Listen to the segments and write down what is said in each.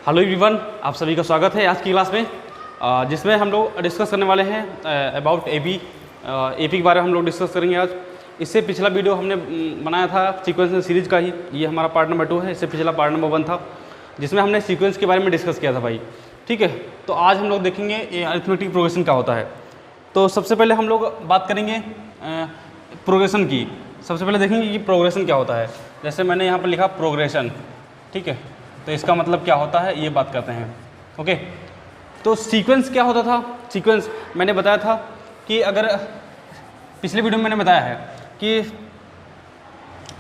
Hello everyone, आप सभी का स्वागत है आज की क्लास में, जिसमें हम लोग डिस्कस करने वाले हैं अबाउट एपी के बारे में हम लोग डिस्कस करेंगे आज। इससे पिछला वीडियो हमने बनाया था सीक्वेंस सीरीज़ का ही, ये हमारा पार्ट नंबर 2 है। इससे पिछला पार्ट नंबर 1 था जिसमें हमने सीक्वेंस के बारे में डिस्कस किया था भाई। ठीक है, तो आज हम लोग देखेंगे अरिथमेटिक प्रोग्रेशन क्या होता है। तो सबसे पहले हम लोग बात करेंगे प्रोग्रेशन की। सबसे पहले देखेंगे कि प्रोग्रेशन क्या होता है। जैसे मैंने यहाँ पर लिखा प्रोग्रेशन, ठीक है, तो इसका मतलब क्या होता है ये बात करते हैं। ओके, तो सीक्वेंस क्या होता था। सीक्वेंस मैंने बताया था कि अगर पिछले वीडियो में मैंने बताया है कि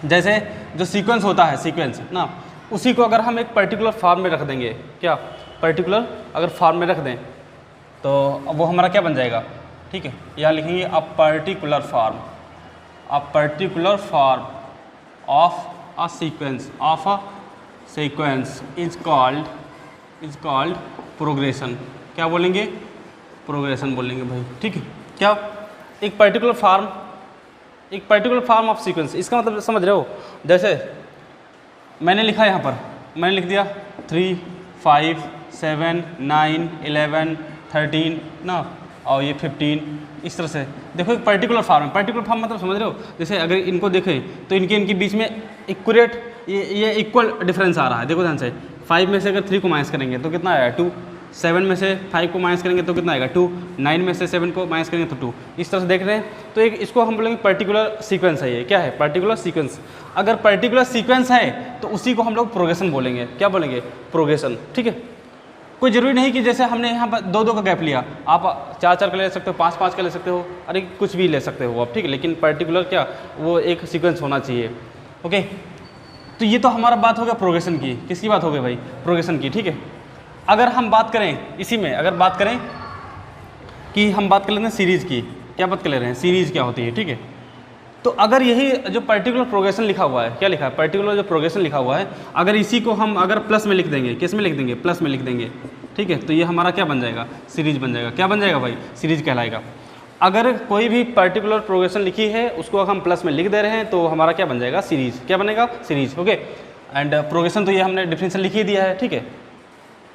जैसे जो सीक्वेंस होता है, सीक्वेंस ना, उसी को अगर हम एक पर्टिकुलर फॉर्म में रख देंगे, क्या पर्टिकुलर अगर फॉर्म में रख दें तो वो हमारा क्या बन जाएगा। ठीक है, यहाँ लिखेंगे a particular form, a particular form of a sequence, of a sequence is called progression. क्या बोलेंगे, प्रोग्रेशन बोलेंगे भाई। ठीक है, क्या एक पर्टिकुलर फॉर्म ऑफ सीक्वेंस, इसका मतलब समझ रहे हो। जैसे मैंने लिखा यहाँ पर, मैंने लिख दिया 3, 5, 7, 9, 11, 13 ना, और ये 15, इस तरह से देखो एक पर्टिकुलर फॉर्म है। पर्टिकुलर फॉर्म मतलब समझ रहे हो। जैसे अगर इनको देखें तो इनके बीच में इक्वलेट ये इक्वल डिफरेंस आ रहा है। देखो ध्यान से, 5 में से अगर 3 को माइनस करेंगे तो कितना आएगा 2, 7 में से 5 को माइनस करेंगे तो कितना आएगा 2, 9 में से 7 को माइनस करेंगे तो 2, इस तरह से देख रहे हैं। तो एक इसको हम बोलेंगे पर्टिकुलर सीक्वेंस है। ये क्या है, पर्टिकुलर सीक्वेंस। अगर पर्टिकुलर सीक्वेंस है तो उसी को हम लोग प्रोग्रेशन बोलेंगे। क्या बोलेंगे, प्रोग्रेशन। ठीक है, कोई ज़रूरी नहीं कि जैसे हमने यहाँ पर 2-2 का गैप लिया, आप 4-4 का ले सकते हो, 5-5 का ले सकते हो, अरे कुछ भी ले सकते हो आप। ठीक है, लेकिन पर्टिकुलर क्या वो एक सीक्वेंस होना चाहिए। ओके, तो ये तो हमारा बात हो गया प्रोग्रेशन की। किसकी बात हो गई भाई, प्रोग्रेशन की। ठीक है, अगर हम बात करें इसी में, अगर बात करें कि हम बात कर लेते हैं सीरीज़ की। क्या बात कर ले रहे हैं, सीरीज़ क्या होती है। ठीक है, तो अगर यही जो पर्टिकुलर प्रोग्रेशन लिखा हुआ है, क्या लिखा है, पर्टिकुलर जो प्रोग्रेशन लिखा हुआ है, अगर इसी को हम अगर प्लस में लिख देंगे, किस में लिख देंगे, प्लस में लिख देंगे। ठीक है, तो ये हमारा क्या बन जाएगा, सीरीज बन जाएगा। क्या बन जाएगा भाई, सीरीज कहलाएगा। अगर कोई भी पर्टिकुलर प्रोग्रेशन लिखी है उसको हम प्लस में लिख दे रहे हैं तो हमारा क्या बन जाएगा, सीरीज। क्या बनेगा, सीरीज। ओके, एंड प्रोग्रेशन तो ये हमने डिफिनेशन लिख ही दिया है। ठीक है,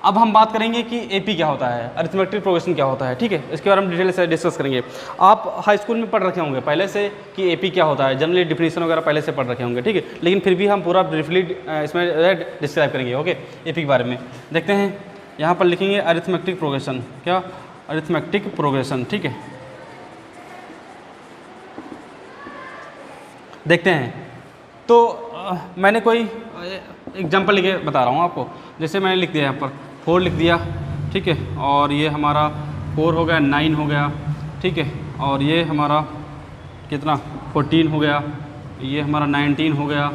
अब हम बात करेंगे कि एपी क्या होता है, अरिथमेटिक प्रोग्रेशन क्या होता है। ठीक है, इसके बारे में डिटेल से डिस्कस करेंगे। आप हाई स्कूल में पढ़ रखे होंगे पहले से कि एपी क्या होता है, जनरली डिफिनेशन वगैरह पहले से पढ़ रखे होंगे। ठीक है, लेकिन फिर भी हम पूरा ब्रीफली इसमें डिस्क्राइब करेंगे। ओके, एपी के बारे में देखते हैं। यहाँ पर लिखेंगे अरिथमेटिक प्रोग्रेशन। क्या, अरिथमेटिक प्रोग्रेशन। ठीक है, देखते हैं। तो मैंने कोई एग्जाम्पल लेके बता रहा हूँ आपको। जैसे मैंने लिख दिया यहाँ पर 4 लिख दिया। ठीक है, और ये हमारा 4 हो गया, 9 हो गया। ठीक है, और ये हमारा कितना 14 हो गया, ये हमारा 19 हो गया,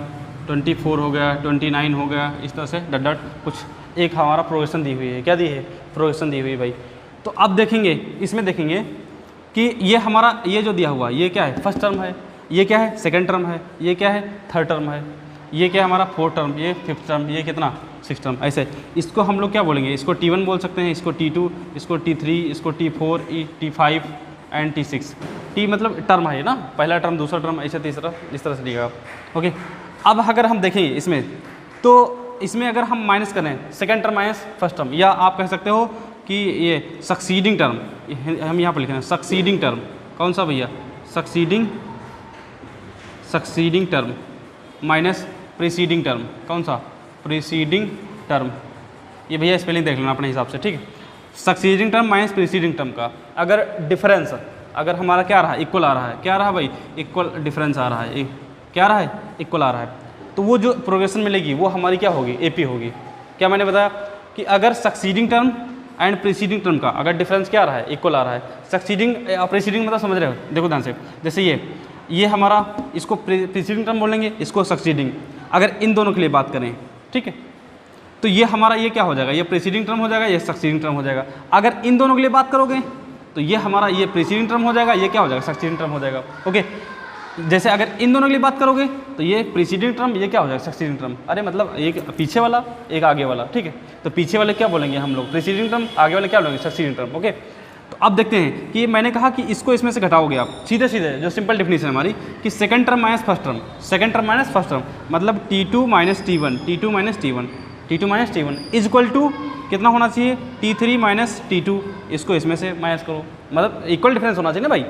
24 हो गया, 29 हो गया, इस तरह से डट डट कुछ एक हमारा प्रोग्रेशन दी हुई है। क्या दी है, प्रोग्रेशन दी हुई है भाई। तो अब देखेंगे, इसमें देखेंगे कि ये हमारा ये जो दिया हुआ ये क्या है, फर्स्ट टर्म है, ये क्या है, सेकेंड टर्म है, ये क्या है, थर्ड टर्म है, ये क्या है हमारा फोर्थ टर्म, ये फिफ्थ टर्म, ये कितना, सिक्स टर्म। ऐसे इसको हम लोग क्या बोलेंगे, इसको T1 बोल सकते हैं, इसको T2, इसको T3, इसको T4, T5 and T6। T मतलब टर्म है ना, पहला टर्म, दूसरा टर्म, ऐसे तीसरा, इस तरह से लिखा। ओके, अब अगर हम देखें इसमें, तो इसमें अगर हम माइनस करें second term minus first term, या आप कह सकते हो कि ये सक्सीडिंग टर्म, हम यहाँ पर लिख रहे हैं सक्सीडिंग टर्म। कौन सा भैया, succeeding term minus preceding term. कौन सा, प्रीसीडिंग टर्म। ये भैया स्पेलिंग देख लेना अपने हिसाब से। ठीक है, succeeding term minus preceding term का अगर डिफरेंस, अगर हमारा क्या आ रहा है, इक्वल आ रहा है। क्या आ रहा है भाई, इक्वल डिफरेंस आ रहा है। क्या आ रहा है, इक्वल आ रहा है। तो वो जो प्रोग्रेशन मिलेगी वो हमारी क्या होगी, एपी होगी। क्या मैंने बताया कि अगर succeeding term and preceding term का अगर डिफरेंस क्या आ रहा है, इक्वल आ रहा है। सक्सीडिंग प्रीसीडिंग मतलब समझ रहे हो, देखो ध्यान से। जैसे ये हमारा, इसको प्रीसीडिंग टर्म बोलेंगे, इसको सक्सीडिंग। अगर इन दोनों के लिए बात करें, ठीक है, तो ये हमारा ये क्या हो जाएगा, ये प्रीसीडिंग टर्म हो जाएगा, ये सक्सीडिंग टर्म हो जाएगा। अगर इन दोनों के लिए बात करोगे तो ये हमारा ये प्रीसीडिंग टर्म हो जाएगा, ये क्या हो जाएगा, सक्सीडिंग टर्म हो जाएगा। ओके, जैसे अगर इन दोनों के लिए बात करोगे तो ये प्रीसीडिंग टर्म, ये क्या हो जाएगा, सक्सीडिंग टर्म। अरे मतलब एक पीछे वाला, एक आगे वाला। ठीक है, तो पीछे वाले क्या बोलेंगे हम लोग, प्रीसीडिंग टर्म, आगे वाले क्या बोलेंगे, सक्सीडिंग टर्म। ओके, तो अब देखते हैं कि मैंने कहा कि इसको इसमें से घटाओगे आप, सीधे सीधे जो सिंपल डिफिनीशन है हमारी कि second term minus first term, second term minus first term मतलब T2 minus T1, T2 minus T1। T2 minus T1 is equal to कितना होना चाहिए, T3 माइनस T2, इसको इसमें से माइनस करो, मतलब इक्वल डिफरेंस होना चाहिए ना भाई।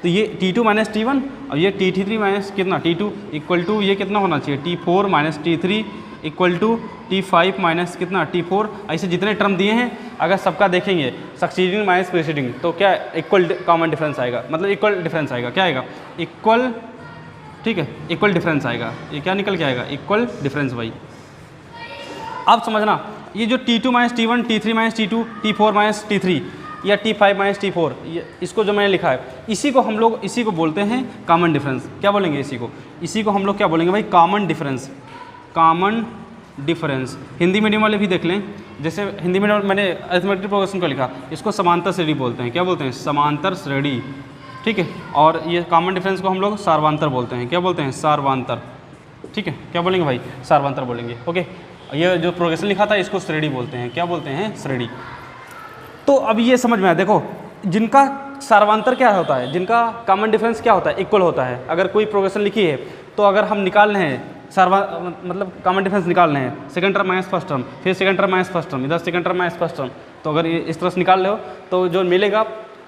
तो ये T2 माइनस T1 और ये T3 माइनस कितना T2 इक्वल टू ये कितना होना चाहिए T4 minus T3 equal to T5 minus कितना T4। ऐसे जितने टर्म दिए हैं अगर सबका देखेंगे सक्सीडिंग माइनस प्रीसीडिंग तो क्या इक्वल कॉमन डिफरेंस आएगा, मतलब इक्वल डिफरेंस आएगा, क्या आएगा इक्वल, ठीक है इक्वल डिफरेंस आएगा। ये क्या निकल के आएगा इक्वल डिफरेंस भाई। अब समझना ये जो T2 minus T1, T3 minus T2, T4 minus T3 या T5 माइनस T4, इसको जो मैंने लिखा है इसी को हम लोग इसी को बोलते हैं कॉमन डिफरेंस। क्या बोलेंगे इसी को हम लोग क्या बोलेंगे भाई common difference. Common difference Hindi medium वाले भी देख लें, जैसे हिंदी मीडियम मैंने अरिथमेटिक प्रोग्रेशन का लिखा, इसको समांतर श्रेणी बोलते हैं। क्या बोलते हैं समांतर श्रेणी, ठीक है। और ये कॉमन डिफरेंस को हम लोग सार्वंतर बोलते हैं। क्या बोलते हैं सार्वंतर, ठीक है। क्या बोलेंगे भाई सार्वंतर बोलेंगे, ओके। ये जो प्रोग्रेशन लिखा था इसको श्रेणी बोलते हैं। क्या बोलते हैं श्रेणी। तो अब ये समझ में आया, देखो जिनका सार्वंतर क्या होता है, जिनका कॉमन डिफरेंस क्या होता है इक्वल होता है। अगर कोई प्रोग्रेशन लिखी है तो अगर हम निकाल रहे हैं मतलब कॉमन डिफरेंस निकाल रहे हैं, second term minus first term, फिर second term minus first term, इधर second term minus first term, तो अगर ये इस तरह से निकाल रहे हो तो जो मिलेगा,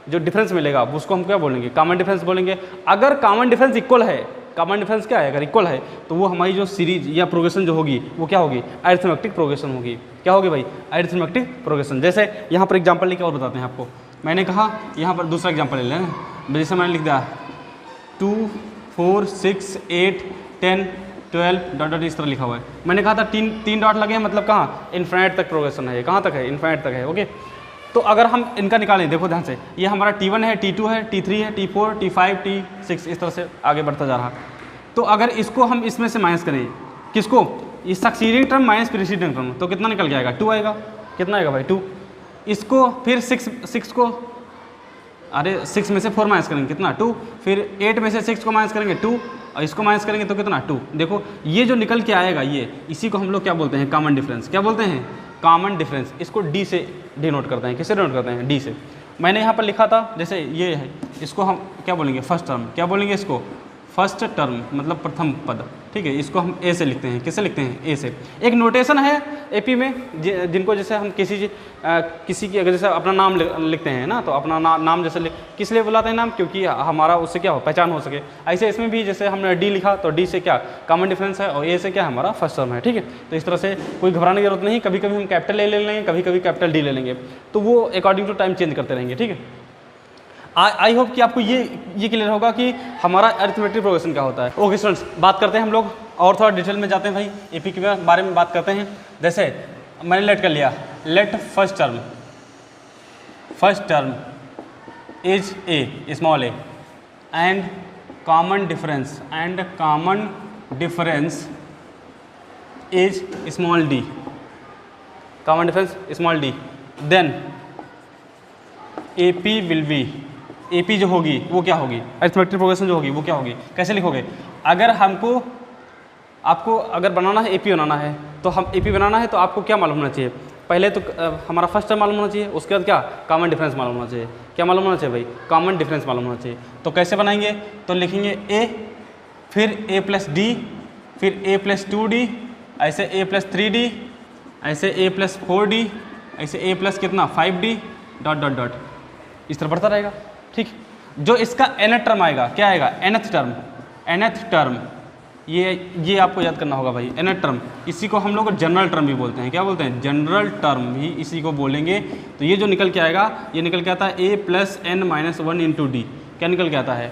जो डिफरेंस मिलेगा उसको हम क्या बोलेंगे कॉमन डिफरेंस बोलेंगे। अगर कॉमन डिफरेंस इक्वल है, कॉमन डिफरेंस क्या है अगर इक्वल है तो वो हमारी जो सीरीज या प्रोग्रेशन जो होगी वो क्या होगी अरिथमेटिक प्रोग्रेशन होगी। क्या होगी भाई अरिथमेटिक प्रोग्रेशन। जैसे यहाँ पर एग्जांपल लेके और बताते हैं आपको। मैंने कहा यहाँ पर दूसरा एग्जांपल ले लें, जैसे मैंने लिख दिया 2 4 6 8 10 12 डॉट डॉट इस तरह लिखा हुआ है। मैंने कहा था तीन डॉट लगे हैं, मतलब कहाँ इन्फिनिट तक प्रोग्रेशन है, कहाँ तक है इन्फिनिट तक है, ओके। तो अगर हम इनका निकालें, देखो ध्यान से, ये हमारा T1 है, T2 है, T3 है, T4, T5, T6 इस तरह से आगे बढ़ता जा रहा। तो अगर इसको हम इसमें से माइनस करें, किसको इस succeeding term minus preceding term, तो कितना निकल के आएगा 2 आएगा। कितना आएगा भाई 2। इसको फिर 6 को, अरे 6 में से 4 माइनस करेंगे कितना 2, फिर 8 में से 6 को माइनस करेंगे 2 और इसको माइनस करेंगे तो कितना 2। देखो ये जो निकल के आएगा ये, इसी को हम लोग क्या बोलते हैं कॉमन डिफरेंस। क्या बोलते हैं कॉमन डिफरेंस। इसको डी से डिनोट करते हैं। किससे डिनोट करते हैं डी से। मैंने यहाँ पर लिखा था जैसे ये है, इसको हम क्या बोलेंगे फर्स्ट टर्म। क्या बोलेंगे इसको फर्स्ट टर्म, मतलब प्रथम पद, ठीक है। इसको हम ए से लिखते हैं। किससे लिखते हैं ए से। एक नोटेशन है एपी में जिनको जैसे हम किसी की अगर जैसे अपना नाम लिखते हैं ना, तो अपना नाम जैसे किस लिए बुलाते हैं नाम, क्योंकि हमारा उससे क्या हो पहचान हो सके। ऐसे इसमें भी जैसे हमने डी लिखा तो डी से क्या कॉमन डिफरेंस है और ए से क्या हमारा फर्स्ट टर्म है, ठीक है। तो इस तरह से कोई घबराने की जरूरत नहीं। कभी कभी हम कैपिटल ए ले लेंगे, कभी कभी कैपिटल डी ले लेंगे, तो वो अकॉर्डिंग टू टाइम चेंज करते रहेंगे, ठीक है। आई होप कि आपको ये क्लियर होगा कि हमारा अरिथमेटिक प्रोग्रेशन क्या होता है। ओके स्टूडेंट्स, बात करते हैं हम लोग और थोड़ा डिटेल में जाते हैं भाई, एपी के बारे में बात करते हैं। जैसे मैंने लेट कर लिया, let first term is a small a and common difference is small d, common difference small d, then AP will be, AP जो होगी वो क्या होगी अरिथमेटिक प्रोग्रेशन जो होगी वो क्या होगी। कैसे लिखोगे, अगर आपको अगर बनाना है एपी बनाना है, तो हम एपी बनाना है तो आपको क्या मालूम होना चाहिए, पहले तो हमारा फर्स्ट टर्म मालूम होना चाहिए, उसके बाद क्या कॉमन डिफरेंस मालूम होना चाहिए। क्या मालूम होना चाहिए भाई कॉमन डिफरेंस मालूम होना चाहिए। तो कैसे बनाएंगे, तो लिखेंगे ए, फिर ए प्लस डी, फिर ए प्लस 2d, ऐसे ए प्लस 3d, ऐसे ए प्लस 4d, ऐसे ए प्लस कितना 5d डॉट डॉट डॉट इस तरह बढ़ता रहेगा, ठीक। जो इसका nth टर्म आएगा क्या आएगा nth टर्म, ये आपको याद करना होगा भाई nth टर्म। इसी को हम लोग जनरल टर्म भी बोलते हैं। क्या बोलते हैं जनरल टर्म भी इसी को बोलेंगे। तो ये जो निकल के आएगा, ये निकल के आता है a plus n minus 1 into D. क्या निकल के आता है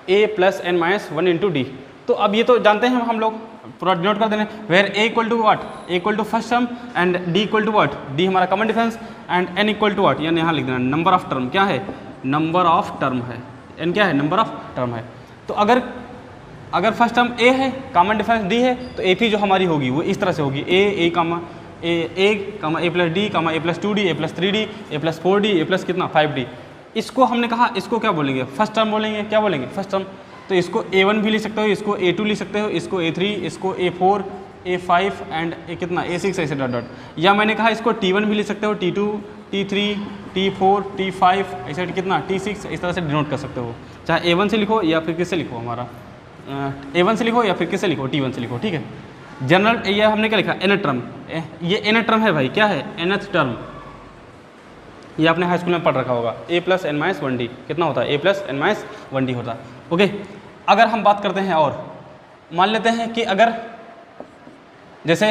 a plus n minus 1 into D. तो अब ये तो जानते हैं हम लोग, पूरा डिनोट कर देना, where a equal to what, a equal to first term and d equal to what, d हमारा common difference and n equal to what, यानी यहाँ लिख देना नंबर ऑफ टर्म। क्या है नंबर ऑफ टर्म है, n क्या है नंबर ऑफ टर्म है। तो अगर फर्स्ट टर्म a है, कॉमन डिफरेंस d है, तो AP जो हमारी होगी वो इस तरह से होगी a comma a plus d comma a plus 2d, a plus 3d, a plus 4d, a plus कितना 5d। इसको हमने कहा इसको क्या बोलेंगे फर्स्ट टर्म बोलेंगे। क्या बोलेंगे फर्स्ट टर्म। तो इसको A1 भी लिख सकते हो, इसको A2 लिख सकते हो, इसको A3, इसको A4, A5 एंड कितना A6 ऐसे डॉट डॉट। या मैंने कहा इसको T1 भी लिख सकते हो, T2, T3, T4, T5 ऐसे कितना T6 इस तरह से डिनोट कर सकते हो। चाहे A1 से लिखो या फिर किससे लिखो, हमारा A1 से लिखो या फिर किससे लिखो T1 से लिखो, ठीक है। जनरल, ये हमने क्या लिखा, nth टर्म, ये nth टर्म है भाई, क्या है, nth टर्म, ये आपने हाई स्कूल में पढ़ रखा होगा, a plus n minus 1d कितना होता है, a plus n minus 1d होता है। ओके, अगर हम बात करते हैं और मान लेते हैं कि अगर जैसे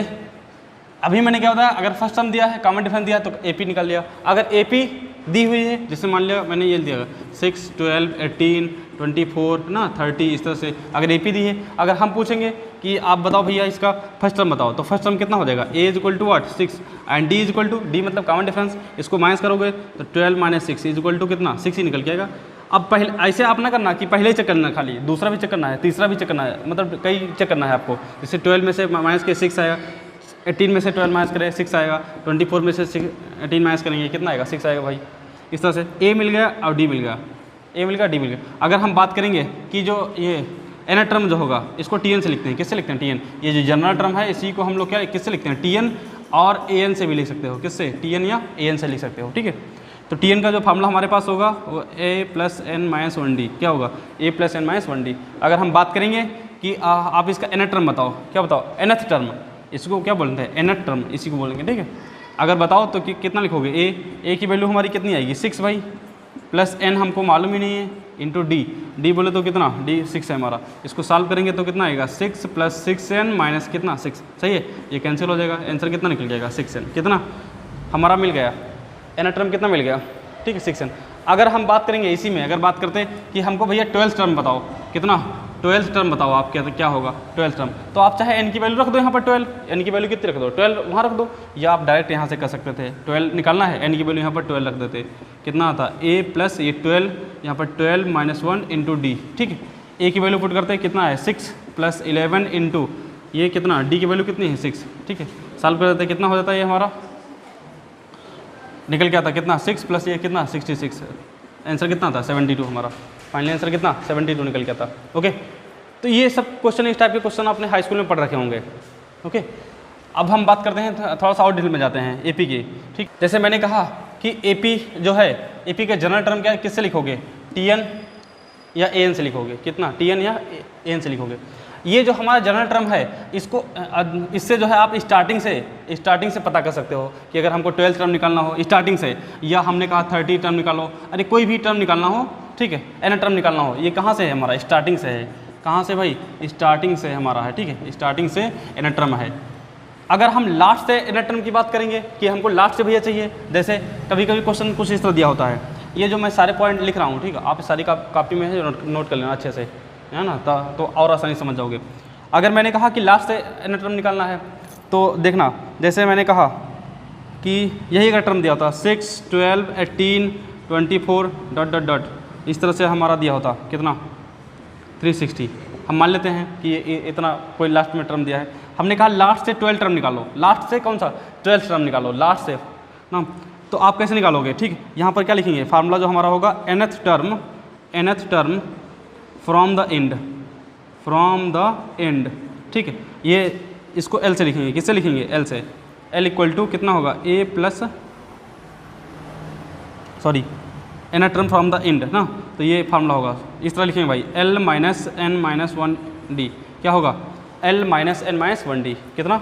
अभी मैंने क्या बताया, अगर फर्स्ट टर्म दिया है, कॉमन डिफरेंस दिया है तो AP निकाल लिया। अगर AP दी हुई है, जैसे मान लिया मैंने ये दिया 6, 12, 18, 24 ना 30, इस तरह से अगर AP दी है, अगर हम पूछेंगे कि आप बताओ भैया इसका फर्स्ट टर्म बताओ, तो फर्स्ट टर्म कितना हो जाएगा, A is equal to what 6 and D is equal to, D मतलब कॉमन डिफरेंस, इसको माइनस करोगे तो 12 माइनस 6 इज इक्वल टू कितना, 6 ही निकल के आएगा। अब पहले ऐसे आप ना करना कि पहले ही चेक करना, खाली दूसरा भी चेक करना है, तीसरा भी चेक करना है, मतलब कई चेक करना है आपको। जैसे 12 में से माइनस के 6 आएगा, 18 में से 12 माइनस करें 6 आएगा, 24 में से 18 माइनस करेंगे कितना आएगा, 6 आएगा भाई। इस तरह से A मिल गया और D मिल गया, A मिल गया, D मिल गया। अगर हम बात करेंगे कि जो ये nth टर्म जो होगा इसको Tn से लिखते हैं, किससे लिखते हैं, Tn, ये जो जनरल टर्म है इसी को हम लोग क्या किससे लिखते हैं, Tn और An से भी लिख सकते हो, किससे, Tn या An से लिख सकते हो, ठीक है। तो Tn का जो फार्मूला हमारे पास होगा वो a plus n minus 1d, क्या होगा, a plus n minus 1d। अगर हम बात करेंगे कि आप इसका nth टर्म बताओ, क्या बताओ, nth टर्म, इसको क्या बोलते हैं, nth टर्म, इसी को बोलेंगे, ठीक है। अगर बताओ तो कितना लिखोगे, a की वैल्यू हमारी कितनी आएगी 6 भाई, प्लस n हमको मालूम ही नहीं है, इंटू d बोले तो कितना, d 6 है हमारा, इसको सॉल्व करेंगे तो कितना आएगा 6 प्लस 6n माइनस कितना 6, सही है, ये कैंसिल हो जाएगा, आंसर कितना निकल जाएगा 6n, कितना हमारा मिल गया, nth टर्म कितना मिल गया, ठीक है 6n। अगर हम बात करेंगे इसी में, अगर बात करते हैं कि हमको भैया 12th टर्म बताओ, कितना 12th टर्म बताओ आप, क्या होगा 12th टर्म, तो आप चाहे n की वैल्यू रख दो यहाँ पर 12, n की वैल्यू कितनी रख दो 12 वहाँ रख दो, या आप डायरेक्ट यहाँ से कर सकते थे, 12 निकालना है, n की वैल्यू यहाँ पर 12 रख देते, कितना आता a प्लस ये 12 यहाँ पर 12 माइनस 1 इंटू डी, ठीक है। a की वैल्यू पुट करते हैं, कितना है 6 प्लस 11 इंटू ये कितना, d की वैल्यू कितनी है 6, ठीक है। सॉल्व कर देते हैं, कितना हो जाता है ये हमारा, निकल के आता कितना 6 प्लस ये कितना 66, आंसर कितना था 72 हमारा, फाइनल आंसर कितना 72 निकल के आता। ओके, तो ये सब क्वेश्चन, इस टाइप के क्वेश्चन आपने हाई स्कूल में पढ़ रखे होंगे। ओके, अब हम बात करते हैं थोड़ा सा और डिटेल में जाते हैं AP की, ठीक। जैसे मैंने कहा कि AP जो है, AP का जनरल टर्म क्या है, किससे लिखोगे, Tn या An से लिखोगे, कितना Tn या An से लिखोगे। ये जो हमारा जनरल टर्म है इसको, इससे जो है आप स्टार्टिंग से पता कर सकते हो कि अगर हमको 12th टर्म निकालना हो स्टार्टिंग से, या हमने कहा 30 टर्म निकालो, अरे कोई भी टर्म निकालना हो, ठीक है, nth टर्म निकालना हो, ये कहाँ से है हमारा, स्टार्टिंग से है, कहाँ से भाई, स्टार्टिंग से हमारा है, ठीक है, स्टार्टिंग से nth टर्म है। अगर हम लास्ट से nth टर्म की बात करेंगे कि हमको लास्ट से भैया चाहिए, जैसे कभी कभी क्वेश्चन कुछ इस तरह दिया होता है, ये जो मैं सारे पॉइंट लिख रहा हूँ, ठीक है, आप सारी कॉपी में है नोट कर लेना अच्छे से, है ना, तो और आसानी समझ जाओगे। अगर मैंने कहा कि लास्ट से nth टर्म निकालना है तो देखना, जैसे मैंने कहा कि यही का टर्म दिया होता 6, 12, 18, 24 डॉट डॉट डॉट, इस तरह से हमारा दिया होता कितना 360। हम मान लेते हैं कि ये इतना कोई लास्ट में टर्म दिया है, हमने कहा लास्ट से 12 टर्म निकालो, लास्ट से कौन सा 12th टर्म निकालो, लास्ट से ना, तो आप कैसे निकालोगे, ठीक। यहाँ पर क्या लिखेंगे, फार्मूला जो हमारा होगा nth term from the end, ठीक है। ये इसको L से लिखेंगे, किससे लिखेंगे, L से, L इक्वल टू कितना होगा a plus nth term from the end ना, तो ये फार्मूला होगा, इस तरह लिखेंगे भाई, L minus N minus 1d, क्या होगा L minus N minus 1d, कितना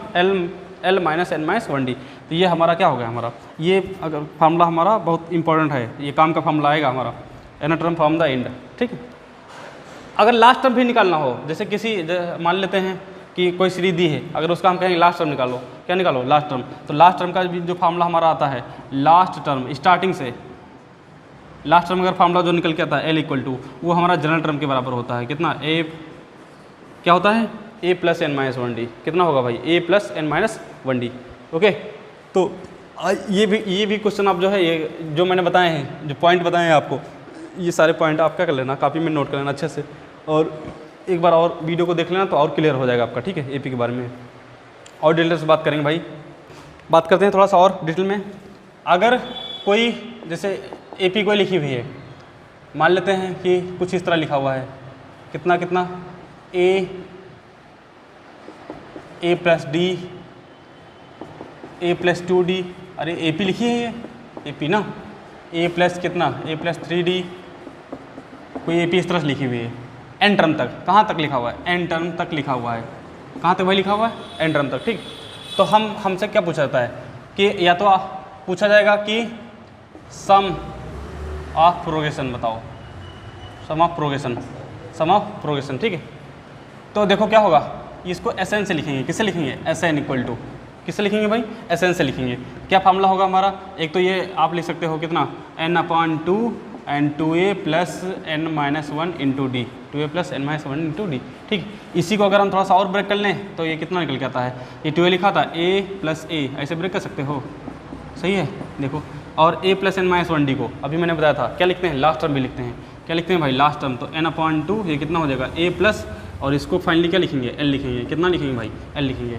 L minus N minus 1d। तो ये हमारा क्या हो गया, हमारा ये अगर फार्मूला हमारा बहुत इंपॉर्टेंट है, ये काम का फार्मूला आएगा हमारा, nth term from the end, ठीक है। अगर लास्ट टर्म भी निकालना हो, जैसे मान लेते हैं कि कोई सीरीज दी है, अगर उसका हम कहेंगे लास्ट टर्म निकालो, क्या निकालो लास्ट टर्म, तो लास्ट टर्म का जो फार्मूला हमारा आता है, लास्ट टर्म स्टार्टिंग से, लास्ट टर्म अगर फार्मूला जो निकल के आता है L इक्वल टू, वो हमारा जनरल टर्म के बराबर होता है, कितना a, क्या होता है a plus n minus 1d, कितना होगा भाई a plus n minus 1d। Okay, तो ये भी क्वेश्चन आप जो है, ये जो मैंने बताए हैं, जो पॉइंट बताए हैं आपको, ये सारे पॉइंट आप क्या कर लेना, कॉपी में नोट कर लेना अच्छे से, और एक बार और वीडियो को देख लेना तो और क्लियर हो जाएगा आपका, ठीक है। AP के बारे में और डिटेल से बात करेंगे भाई, बात करते हैं थोड़ा सा और डिटेल में। अगर कोई जैसे AP कोई लिखी हुई है, मान लेते हैं कि कुछ इस तरह लिखा हुआ है, कितना a plus d, a plus 2d, अरे AP लिखी है ये AP ना, a प्लस कितना a प्लस 3d, कोई AP इस तरह से लिखी हुई है, n टर्म तक, कहाँ तक लिखा हुआ है, n टर्म तक लिखा हुआ है, कहाँ तक भाई लिखा हुआ है, एन टर्म तक, ठीक। तो हमसे क्या पूछा जाता है कि या तो पूछा जाएगा कि सम ऑफ प्रोग्रेशन बताओ, सम ऑफ प्रोग्रेशन, ठीक है। तो देखो क्या होगा, इसको एस एन से लिखेंगे, किससे लिखेंगे, एस एन इक्वल टू किससे लिखेंगे भाई, एस एन से लिखेंगे। क्या फार्मूला होगा हमारा, एक तो ये आप लिख सकते हो कितना, n/2 and 2a plus n minus 1 into D, 2a plus n minus 1 into D, ठीक। इसी को अगर हम थोड़ा सा और ब्रेक कर लें तो ये कितना निकल के आता है, ये 2a लिखा था, a प्लस a, ऐसे ब्रेक कर सकते हो, सही है। देखो, और a plus n minus 1 D को अभी मैंने बताया था क्या लिखते हैं, लास्ट टर्म भी लिखते हैं, क्या लिखते हैं भाई, लास्ट टर्म। तो n/2 ये कितना हो जाएगा, a प्लस, और इसको फाइनली क्या लिखेंगे, l लिखेंगे, कितना लिखेंगे भाई, l लिखेंगे।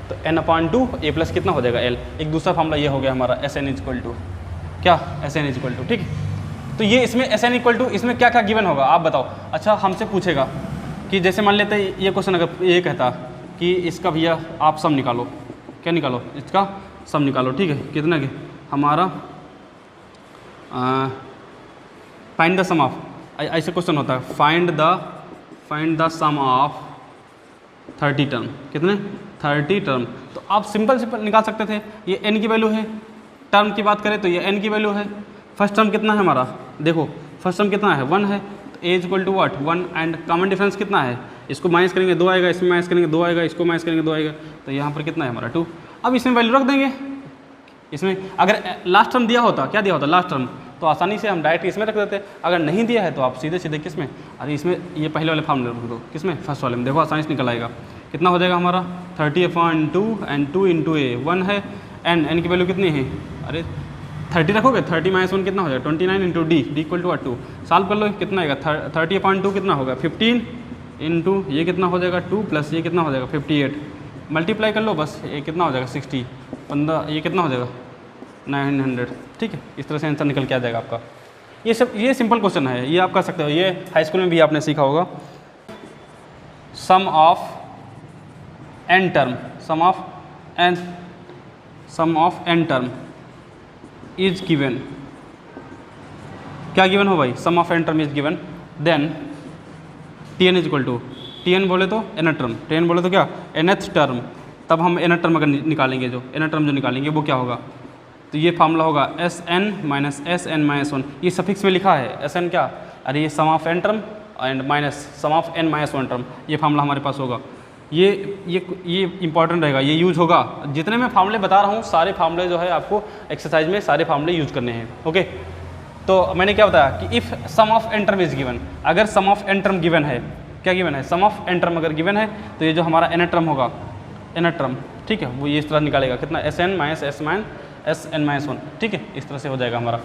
तो n/2 a प्लस कितना हो जाएगा, l। एक दूसरा फार्मूला ये हो गया हमारा एस एन इक्वल टू क्या, एस एन इक्वल टू, ठीक। तो ये इसमें एस एन इक्वल टू, इसमें क्या क्या गिवन होगा आप बताओ। अच्छा, हमसे पूछेगा कि जैसे मान लेते ये क्वेश्चन अगर ये कहता कि इसका भैया आप सम निकालो, क्या निकालो, इसका सम निकालो, ठीक है, कितना के हमारा फाइंड द सम ऑफ, ऐसे क्वेश्चन होता है, find the sum of 30 term, कितने 30 टर्म। तो आप सिंपल निकाल सकते थे, ये n की वैल्यू है, टर्म की बात करें तो ये n की वैल्यू है। फर्स्ट टर्म कितना है हमारा, देखो फर्स्ट टर्म कितना है, 1 है, तो a equal to what 1, and common difference कितना है, इसको माइनस करेंगे 2 आएगा, इसमें माइनस करेंगे 2 आएगा, इसको माइनस करेंगे 2 आएगा, तो यहाँ पर कितना है हमारा 2। अब इसमें वैल्यू रख देंगे, इसमें अगर लास्ट टर्म दिया होता, क्या दिया होता लास्ट टर्म, तो आसानी से हम डायरेक्ट इसमें रख देते। अगर नहीं दिया है तो आप सीधे सीधे किस में, अरे इसमें ये पहले वाले फॉर्म रख दो, किस में, फर्स्ट वाले में, देखो आसानी से निकल आएगा। कितना हो जाएगा हमारा 30/2 एंड 2 इंटू ए 1 है, n की वैल्यू कितनी है, अरे 30 रखोगे, 30 माइनस 1 कितना हो जाएगा 29 into D equal to 2, solve कर लो, कितना आएगा 30/2 कितना होगा 15 इंटू ये कितना हो जाएगा 2 प्लस ये कितना हो जाएगा 58, मल्टीप्लाई कर लो बस, ये कितना हो जाएगा 60, 15 ये कितना हो जाएगा 900, ठीक है। इस तरह से आंसर निकल के आ जाएगा आपका। ये सिंपल क्वेश्चन है, ये आप कर सकते हो, ये हाई स्कूल में भी आपने सीखा होगा। Sum of n term, sum of n term is given, क्या गिवन हो भाई, sum of n term is given, then tn is equal to, tn बोले तो nth टर्म, tn बोले तो क्या nth टर्म, तब हम nth टर्म अगर निकालेंगे, जो nth टर्म जो निकालेंगे वो क्या होगा, तो ये फार्मूला होगा Sn माइनस Sn माइनस 1, ये सफिक्स में लिखा है Sn क्या, अरे ये sum of n term and minus sum of n minus 1 term, ये फार्मूला हमारे पास होगा। ये इंपॉर्टेंट रहेगा, ये यूज होगा। जितने मैं फार्मूले बता रहा हूँ सारे फार्मूले जो है आपको एक्सरसाइज में सारे फार्मूले यूज करने हैं, ओके। तो मैंने क्या बताया कि if sum of n term is given, अगर sum of n term given है, क्या गिवन है, सम ऑफ n टर्म अगर गिवन है तो ये जो हमारा n टर्म होगा, n टर्म, ठीक है, वो ये इस तरह निकालेगा, कितना Sn माइनस Sn माइनस 1, ठीक है, इस तरह से हो जाएगा हमारा।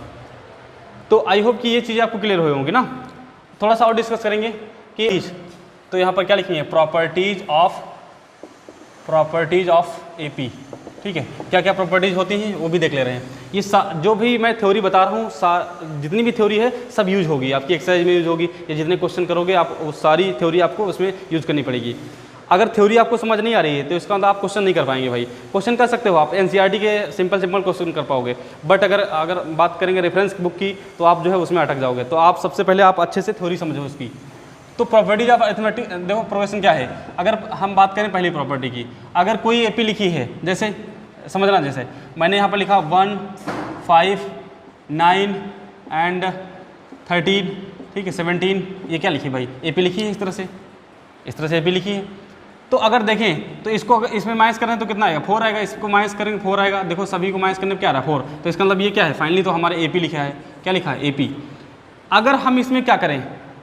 तो आई होप कि ये चीज़ें आपको क्लियर हो होंगी ना। थोड़ा सा और डिस्कस करेंगे कि, तो यहाँ पर क्या लिखेंगे, प्रॉपर्टीज ऑफ एपी, ठीक है, क्या क्या प्रॉपर्टीज होती हैं वो भी देख ले रहे हैं। ये जो भी मैं थ्योरी बता रहा हूँ, जितनी भी थ्योरी है सब यूज होगी आपकी एक्सरसाइज में, यूज होगी, या जितने क्वेश्चन करोगे आप वो सारी थ्योरी आपको उसमें यूज करनी पड़ेगी। अगर थ्योरी आपको समझ नहीं आ रही है तो इसका मतलब आप क्वेश्चन नहीं कर पाएंगे भाई। क्वेश्चन कर सकते हो आप, एनसीईआरटी के सिंपल क्वेश्चन कर पाओगे, बट अगर बात करेंगे रेफरेंस बुक की तो आप जो है उसमें अटक जाओगे। तो आप सबसे पहले आप अच्छे से थ्योरी समझो उसकी। तो प्रॉपर्टीज ऑफ अरिथमेटिक, देखो प्रोग्रेशन क्या है, अगर हम बात करें पहली प्रॉपर्टी की, अगर कोई एपी लिखी है, जैसे समझना, जैसे मैंने यहाँ पर लिखा 1, 5, 9 एंड 13, ठीक है, 17, ये क्या लिखी भाई, एपी लिखी है, इस तरह से एपी लिखी है। तो अगर देखें तो इसको अगर इसमें माइनस करें तो कितना आएगा, 4 आएगा, इसको माइनस करेंगे 4 आएगा, देखो सभी को माइनस करने पर क्या आ रहा है 4, तो इसका मतलब ये क्या है, फाइनली तो हमारे एपी लिखा है, क्या लिखा है एपी। अगर हम इसमें क्या करें,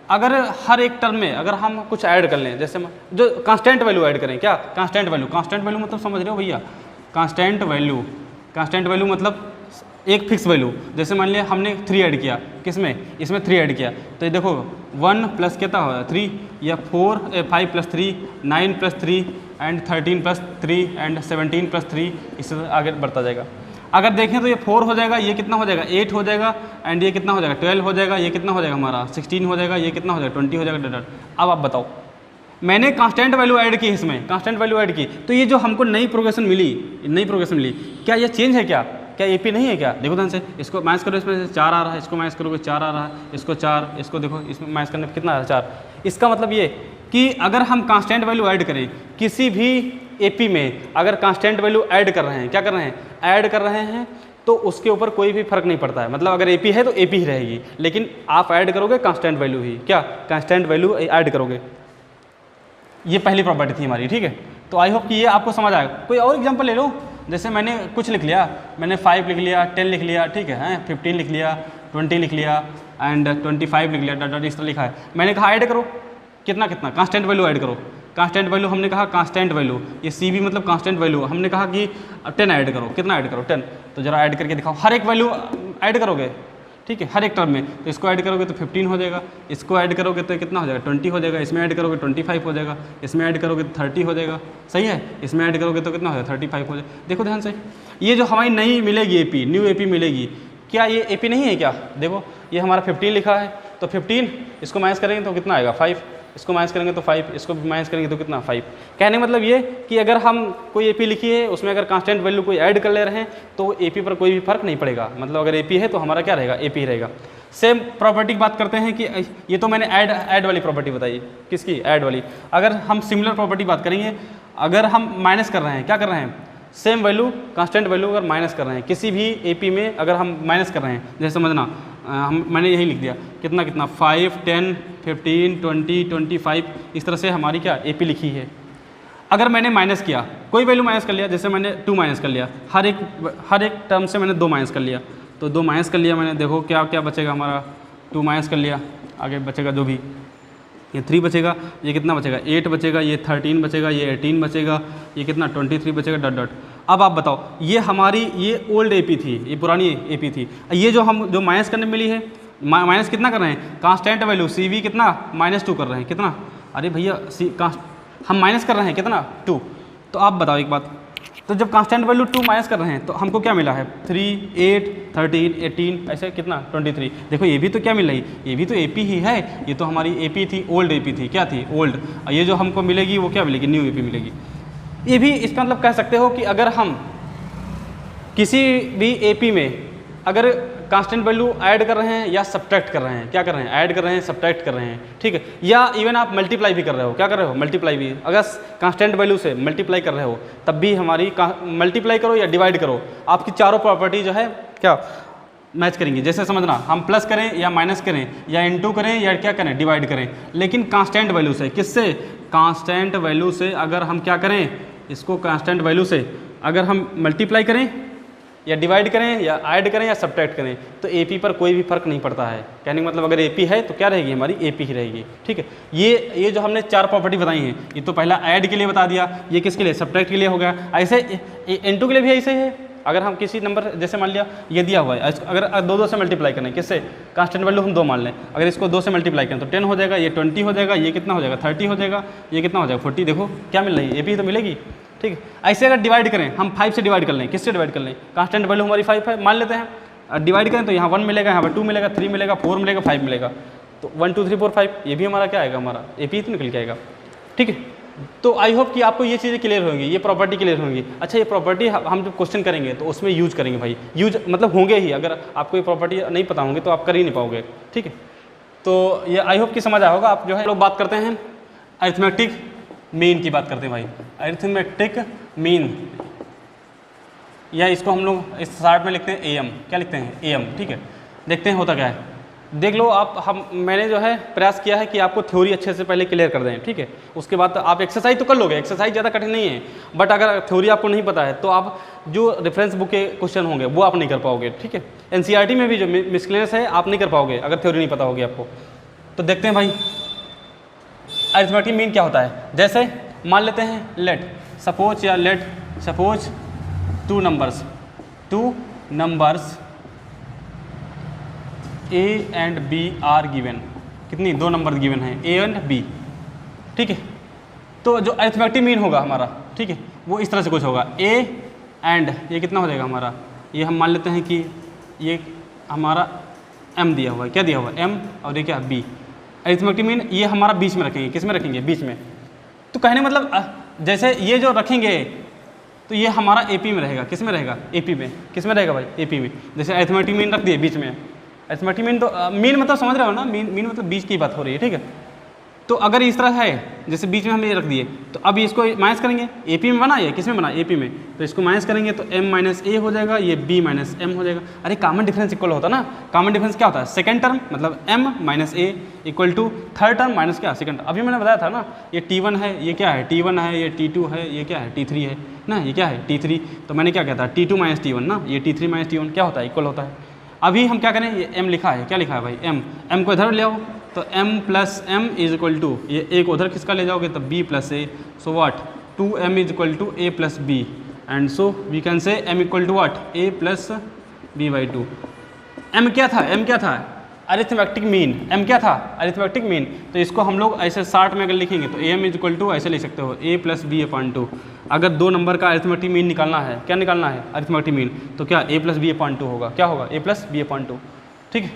अगर हर एक टर्म में अगर हम कुछ ऐड कर लें, जैसे जो कांस्टेंट वैल्यू ऐड करें, क्या कांस्टेंट वैल्यू मतलब समझ रहे हो भैया, कांस्टेंट वैल्यू मतलब एक फिक्स वैल्यू। जैसे मान लिया हमने 3 ऐड किया, किसमें, इसमें 3 ऐड किया, तो ये देखो 1 प्लस कितना होगा 3, या 5 plus 3, 9 plus 3 and 13 plus 3 and 17 plus 3, इससे आगे बढ़ता जाएगा। अगर देखें तो ये 4 हो जाएगा, ये कितना हो जाएगा 8 हो जाएगा, एंड ये कितना हो जाएगा 12 हो जाएगा, ये कितना हो जाएगा हमारा 16 हो जाएगा, ये कितना हो जाएगा 20 हो जाएगा। अब आप बताओ, मैंने कांस्टेंट वैल्यू ऐड की, इसमें कांस्टेंट वैल्यू ऐड की, तो ये जो हमको नई प्रोग्रेशन मिली, क्या ये चेंज है, क्या एपी नहीं है क्या? देखो ध्यान से, इसको माइनस करो, इसमें से 4 आ रहा है, इसको माइनस करोगे 4 आ रहा है, इसको 4, इसको देखो इसमें माइनस करने पर कितना आ रहा है 4। इसका मतलब ये कि अगर हम कांस्टेंट वैल्यू ऐड करें किसी भी एपी में, अगर कांस्टेंट वैल्यू ऐड कर रहे हैं, क्या कर रहे हैं, ऐड कर रहे हैं, तो उसके ऊपर कोई भी फर्क नहीं पड़ता है। मतलब अगर एपी है तो एपी ही रहेगी, लेकिन आप ऐड करोगे कांस्टेंट वैल्यू ही, क्या कांस्टेंट वैल्यू ऐड करोगे। ये पहली प्रॉपर्टी थी हमारी, ठीक है। तो आई होप कि ये आपको समझ आएगा। कोई और एग्जांपल ले लो, जैसे मैंने कुछ लिख लिया, मैंने 5 लिख लिया, 10 लिख लिया, ठीक है, 15 लिख लिया, 20 लिख लिया एंड 25 लिख लिया, डॉट इस तरह लिखा है। मैंने कहा ऐड करो, कितना कितना कांस्टेंट वैल्यू ऐड करो। कांस्टेंट वैल्यू हमने कहा कांस्टेंट वैल्यू, ये सी भी मतलब कांस्टेंट वैल्यू, हमने कहा कि 10 ऐड करो। कितना ऐड करो, 10। तो जरा ऐड करके दिखाओ, हर एक वैल्यू ऐड करोगे, ठीक है, हर एक टर्म में। तो इसको ऐड करोगे तो 15 हो जाएगा, इसको ऐड करोगे तो कितना हो जाएगा, 20 हो जाएगा, इसमें ऐड करोगे 25 हो जाएगा, इसमें ऐड करोगे तो 30 हो जाएगा, सही है, इसमें ऐड करोगे तो कितना हो जाएगा, 35 हो जाएगा। देखो ध्यान से, ये जो हमारी नई मिलेगी एपी, न्यू एपी मिलेगी, क्या ये एपी नहीं है क्या? देखो ये हमारा 15 लिखा है, तो 15 इसको माइनस करेंगे तो कितना आएगा, 5, इसको माइनस करेंगे तो 5, इसको भी माइनस करेंगे तो कितना, 5। कहने मतलब ये कि अगर हम कोई एपी लिखी है, उसमें अगर कांस्टेंट वैल्यू कोई ऐड कर ले रहे हैं तो एपी पर कोई भी फर्क नहीं पड़ेगा। मतलब अगर एपी है तो हमारा क्या रहेगा, एपी रहेगा। सेम प्रॉपर्टी की बात करते हैं कि ये तो मैंने ऐड वाली प्रॉपर्टी बताई, किसकी, ऐड वाली। अगर हम सिमिलर प्रॉपर्टी बात करेंगे, अगर हम माइनस कर रहे हैं, क्या कर रहे हैं, सेम वैल्यू कांस्टेंट वैल्यू अगर माइनस कर रहे हैं किसी भी एपी में, अगर हम माइनस कर रहे हैं, जैसे समझना मैंने यही लिख दिया, कितना कितना 5, 10, 15, 20, 25, इस तरह से हमारी क्या एपी लिखी है। अगर मैंने माइनस किया, कोई वैल्यू माइनस कर लिया, जैसे मैंने 2 माइनस कर लिया, हर एक टर्म से मैंने 2 माइनस कर लिया, तो 2 माइनस कर लिया मैंने, देखो क्या क्या बचेगा हमारा, 2 माइनस कर लिया, आगे बचेगा जो भी, ये 3 बचेगा, ये कितना बचेगा, 8 बचेगा, ये 13 बचेगा, ये 18 बचेगा, ये कितना 23 बचेगा, डॉट डॉट। अब आप बताओ, ये हमारी ये ओल्ड एपी थी, ये पुरानी एपी थी, ये जो माइनस करने मिली है, माइनस कितना कर रहे हैं, कांस्टेंट वैल्यू सी वी कितना -2 कर रहे हैं, कितना, अरे भैया हम माइनस कर रहे हैं कितना, 2। तो आप बताओ एक बात, तो जब कांस्टेंट वैल्यू 2 माइनस कर रहे हैं तो हमको क्या मिला है, 3, 8, 13, 18, ऐसे कितना 23। देखो ये भी तो क्या मिल रही, ये भी तो एपी ही है, ये तो हमारी एपी थी, ओल्ड एपी थी, क्या थी, ओल्ड। ये जो हमको मिलेगी वो क्या मिलेगी, न्यू एपी मिलेगी। ये भी इसका मतलब कह सकते हो कि अगर हम किसी भी एपी में अगर कांस्टेंट वैल्यू ऐड कर रहे हैं या सब्ट्रैक्ट कर रहे हैं, क्या कर रहे हैं, ऐड कर रहे हैं, सब्ट्रैक्ट कर रहे हैं, ठीक है, या इवन आप मल्टीप्लाई भी कर रहे हो, क्या कर रहे हो, मल्टीप्लाई भी, अगर कांस्टेंट वैल्यू से मल्टीप्लाई कर रहे हो तब भी हमारी मल्टीप्लाई करो या डिवाइड करो, आपकी चारों प्रॉपर्टी जो है क्या मैच करेंगी। जैसे समझना, हम प्लस करें या माइनस करें या इनटू करें या क्या करें, डिवाइड करें, लेकिन कांस्टेंट वैल्यू से, किससे, कांस्टेंट वैल्यू से अगर हम क्या करें, इसको कांस्टेंट वैल्यू से अगर हम मल्टीप्लाई करें या डिवाइड करें या ऐड करें या सब्ट्रैक्ट करें तो एपी पर कोई भी फर्क नहीं पड़ता है। कहने का मतलब अगर एपी है तो क्या रहेगी, हमारी एपी ही रहेगी, ठीक है। ये जो हमने 4 प्रॉपर्टी बताई हैं, ये तो पहला ऐड के लिए बता दिया, ये किसके लिए, सब्ट्रैक्ट के लिए हो गया। ऐसे इनटू के लिए भी ऐसे ही है, अगर हम किसी नंबर, जैसे मान लिया ये दिया हुआ है, अगर 2 से मल्टीप्लाई करें, किससे, कांस्टेंट वैल्यू हम 2 मान लें, अगर इसको 2 से मल्टीप्लाई करें तो 10 हो जाएगा, ये 20 हो जाएगा, ये कितना हो जाएगा, 30 हो जाएगा, ये कितना हो जाएगा, 40। देखो क्या मिल रही है, एपी तो मिलेगी, ठीक है। ऐसे अगर डिवाइड करें, हम 5 से डिवाइड कर लें, किससे डिवाइड कर लें, कांस्टेंट वैल्यू हमारी 5 है मान लेते हैं, डिवाइड करें तो यहाँ 1 मिलेगा, यहाँ पर 2 मिलेगा, 3 मिलेगा, 4 मिलेगा, 5 मिलेगा, तो 1 2 3 4 5 ये भी हमारा क्या आएगा, हमारा एपी तो निकल के आएगा, ठीक है। तो आई होप कि आपको ये चीज़ें क्लियर होंगी, ये प्रॉपर्टी क्लियर होंगी। अच्छा, ये प्रॉपर्टी हम जब क्वेश्चन करेंगे तो उसमें यूज करेंगे भाई, यूज मतलब होंगे ही, अगर आपको ये प्रॉपर्टी नहीं पता होंगे तो आप कर ही नहीं पाओगे, ठीक है। तो ये आई होप कि समझ आया होगा। आप जो है लोग बात करते हैं अरिथमेटिक मीन की बात करते हैं भाई, अरिथमेटिक मीन, या इसको हम लोग इस शार्ट में लिखते हैं एएम, क्या लिखते हैं, एएम, ठीक है। देखते हैं होता क्या है, देख लो आप, मैंने जो है प्रयास किया है कि आपको थ्योरी अच्छे से पहले क्लियर कर दें, ठीक है। उसके बाद आप एक्सरसाइज तो कर लोगे, एक्सरसाइज ज़्यादा कठिन नहीं है, बट अगर थ्योरी आपको नहीं पता है तो आप जो रेफरेंस बुक के क्वेश्चन होंगे वो आप नहीं कर पाओगे, ठीक है। एनसीईआरटी में भी जो मिसलेनियस है आप नहीं कर पाओगे अगर थ्योरी नहीं पता होगी आपको। तो देखते हैं भाई अरिथमेटिक मीन क्या होता है। जैसे मान लेते हैं let suppose 2 numbers A and B are given, कितनी 2 नंबर गिवन हैं A एंड B, ठीक है। तो जो अरिथमेटिक मीन होगा हमारा, ठीक है, वो इस तरह से कुछ होगा, A एंड ये कितना हो जाएगा हमारा, ये हम मान लेते हैं कि ये हमारा M दिया हुआ है, क्या दिया हुआ है, M, और ये क्या B। अरिथमेटिक मीन ये हमारा बीच में रखेंगे, किस में रखेंगे, बीच में। तो कहने मतलब जैसे ये जो रखेंगे तो ये हमारा एपी में रहेगा, किस में रहेगा, एपी में, किस में रहेगा भाई, एपी में। जैसे अरिथमेटिक मीन रख दिए बीच में, अरिथमेटिक मीन तो मीन मतलब समझ रहे हो ना, मीन मतलब बीच की बात हो रही है, ठीक है। तो अगर इस तरह है, जैसे बीच में हम ये रख दिए, तो अब इसको माइनस करेंगे, AP में बना, ये किस में बना, AP में, तो इसको माइनस करेंगे तो m माइनस ए हो जाएगा, ये b माइनस एम हो जाएगा। अरे कॉमन डिफरेंस इक्वल होता ना, कॉमन डिफरेंस क्या होता है, सेकंड टर्म मतलब m minus A equal to third term minus क्या, सेकंड। अभी मैंने बताया था ना, ये T1 है, ये क्या है, T1 है, ये T2 है, ये क्या है, T3 है ना, ये क्या है, T3। तो मैंने क्या कहता है, T2 माइनस T1 ना, ये T3 माइनस T1 क्या होता है, इक्वल होता है। अभी हम क्या करें, ये m लिखा है, क्या लिखा है भाई, m को इधर ले आओ, तो m plus m is equal to, ये एक उधर किसका ले जाओगे, तो b plus a, so what 2m is equal to a plus b, and so we can say m equal to what a प्लस b बाई 2। m क्या था, m क्या था, अरिथमेटिक मीन, m क्या था, अरिथमेटिक मीन। तो इसको हम लोग ऐसे 60 में अगर लिखेंगे तो am इज इक्वल टू ऐसे लिख सकते हो, a प्लस बी अपॉन 2। अगर दो नंबर का अरिथमेटिक मीन निकालना है, क्या निकालना है, अरिथमेटिक मीन, तो क्या a प्लस बी अपॉन 2 होगा, क्या होगा, a प्लस बी अपॉन 2। ठीक है,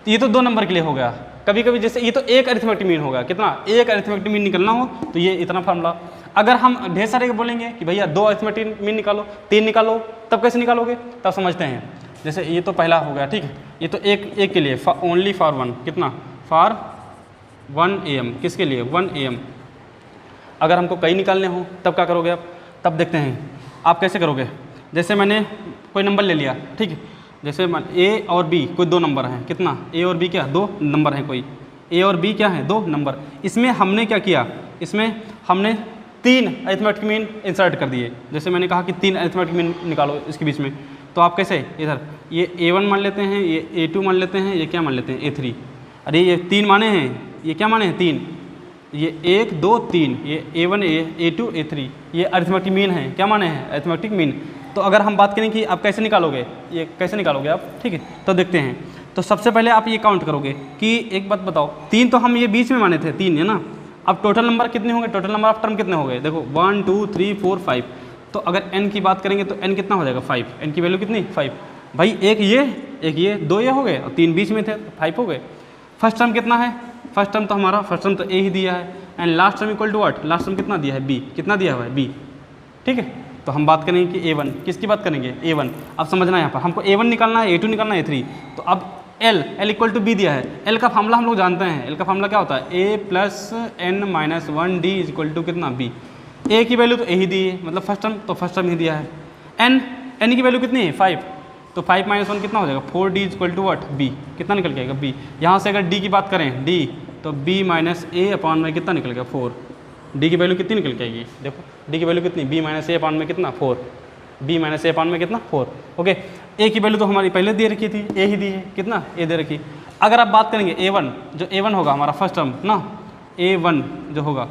ये तो दो नंबर के लिए हो गया। कभी कभी जैसे ये तो एक अरिथमेटिक मीन होगा, कितना, एक अरिथमेटिक मीन निकलना हो तो ये इतना फार्मूला। अगर हम ढेर सारे बोलेंगे कि भैया दो अरिथमेटिक मीन निकालो, 3 निकालो, तब कैसे निकालोगे, तब समझते हैं। जैसे ये तो पहला हो गया, ठीक है, ये तो एक के लिए, ओनली फॉर वन, कितना, फॉर 1 AM, किसके लिए, 1 AM। अगर हमको कई निकालने हो तब क्या करोगे आप, तब देखते हैं आप कैसे करोगे। जैसे मैंने कोई नंबर ले लिया, ठीक है, जैसे A और B कोई दो नंबर हैं, कितना, A और B क्या, दो नंबर हैं, कोई A और B क्या है, दो नंबर। इसमें हमने क्या किया, इसमें हमने 3 अरिथमेटिक मीन इंसर्ट कर दिए। जैसे मैंने कहा कि 3 अरिथमेटिक मीन निकालो इसके बीच में, तो आप कैसे, इधर ये A1 मान लेते हैं, ये A2 मान लेते हैं, ये क्या मान लेते हैं, A3। अरे ये 3 माने हैं, ये क्या माने हैं, 3, ये 1 2 3, ये A1 A2 A3, ये अरिथमेटिक मीन है, क्या माने हैं, अरिथमेटिक मीन। तो अगर हम बात करें कि आप कैसे निकालोगे, ये कैसे निकालोगे आप, ठीक है, तो देखते हैं। तो सबसे पहले आप ये काउंट करोगे कि एक बात बताओ, 3 तो हम ये बीच में माने थे, 3 है ना। अब टोटल नंबर कितने होंगे, टोटल नंबर ऑफ टर्म कितने हो गए, देखो 1 2 3 4 5। तो अगर n की बात करेंगे तो n कितना हो जाएगा, 5, n की वैल्यू कितनी, 5। भाई एक ये 2 ये हो गए और 3 बीच में थे, 5 हो गए। फर्स्ट टर्म कितना है, फर्स्ट टर्म तो हमारा, फर्स्ट टर्म तो a ही दिया है, and last term equal to what, last term कितना दिया है, b, कितना दिया हुआ है, b। ठीक है, तो हम बात करेंगे कि A1, किसकी बात करेंगे, A1। अब समझना है यहाँ पर हमको A1 निकालना है, A2 निकालना है, A3। तो अब L इक्वल टू B दिया है, L का फार्मूला हम लोग जानते हैं, L का फार्मूला क्या होता है, A plus n minus 1 D is equal to कितना, B। A की वैल्यू तो A ही दी है, मतलब फर्स्ट टर्म, तो फर्स्ट टर्म ही दिया है। n की वैल्यू कितनी है, 5, तो 5 माइनस 1 कितना हो जाएगा, 4D is equal to what, B। कितना निकल के आएगा, B। यहाँ से अगर D की बात करें, D, तो B माइनस A अपॉन में कितना निकल गया, 4। D की वैल्यू कितनी निकल के आएगी, देखो D की वैल्यू कितनी, B माइनस ए अपॉन में कितना, 4, B माइनस ए अपॉन में कितना, 4। ओके, A की वैल्यू तो हमारी पहले दे रखी थी, A ही दी है, कितना, A दे रखी। अगर आप बात करेंगे A1, जो A1 होगा हमारा फर्स्ट टर्म ना, A1 जो होगा